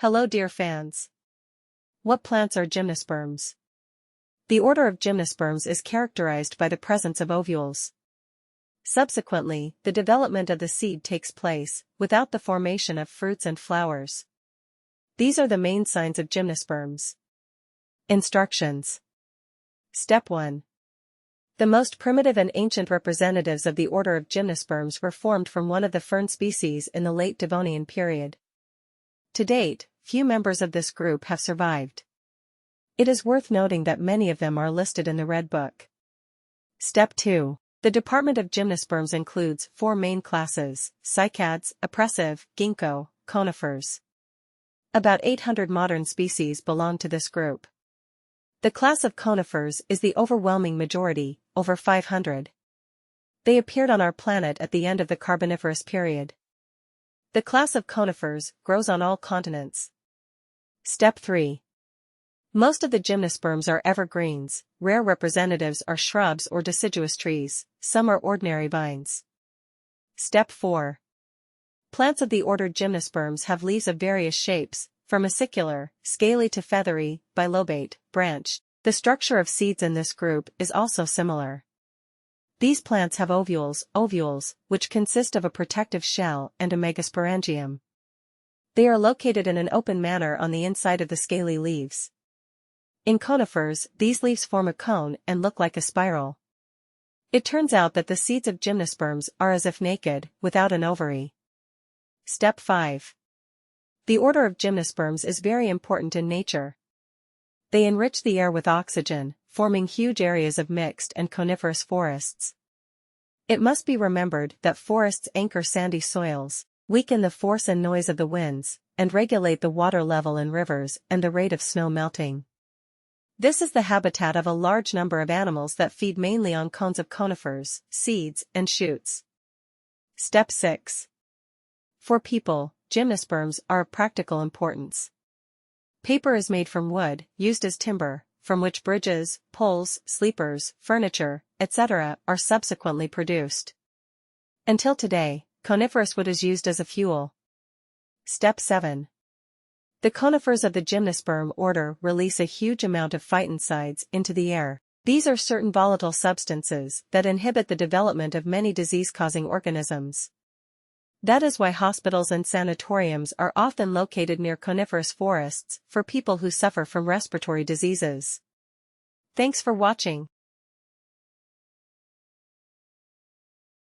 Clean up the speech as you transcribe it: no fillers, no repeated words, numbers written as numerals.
Hello dear fans. What plants are gymnosperms? The order of gymnosperms is characterized by the presence of ovules. Subsequently, the development of the seed takes place, without the formation of fruits and flowers. These are the main signs of gymnosperms. Instructions. Step 1. The most primitive and ancient representatives of the order of gymnosperms were formed from one of the fern species in the late Devonian period. To date, few members of this group have survived. It is worth noting that many of them are listed in the Red Book. Step 2. The department of gymnosperms includes 4 main classes: cycads, oppressive, ginkgo, conifers. About 800 modern species belong to this group. The class of conifers is the overwhelming majority, over 500. They appeared on our planet at the end of the Carboniferous period. The class of conifers grows on all continents. Step 3. Most of the gymnosperms are evergreens. Rare representatives are shrubs or deciduous trees. Some are ordinary vines. Step 4. Plants of the order Gymnosperms have leaves of various shapes, from acicular, scaly to feathery, bilobate, branched. The structure of seeds in this group is also similar. These plants have ovules, which consist of a protective shell and a megasporangium. They are located in an open manner on the inside of the scaly leaves. In conifers, these leaves form a cone and look like a spiral. It turns out that the seeds of gymnosperms are as if naked, without an ovary. Step 5. The order of gymnosperms is very important in nature. They enrich the air with oxygen, forming huge areas of mixed and coniferous forests. It must be remembered that forests anchor sandy soils, weaken the force and noise of the winds, and regulate the water level in rivers and the rate of snow melting. This is the habitat of a large number of animals that feed mainly on cones of conifers, seeds, and shoots. Step 6. For people, gymnosperms are of practical importance. Paper is made from wood, used as timber, from which bridges, poles, sleepers, furniture, etc. are subsequently produced. Until today, coniferous wood is used as a fuel. Step 7. The conifers of the gymnosperm order release a huge amount of phytoncides into the air. These are certain volatile substances that inhibit the development of many disease-causing organisms. That is why hospitals and sanatoriums are often located near coniferous forests for people who suffer from respiratory diseases. Thanks for watching.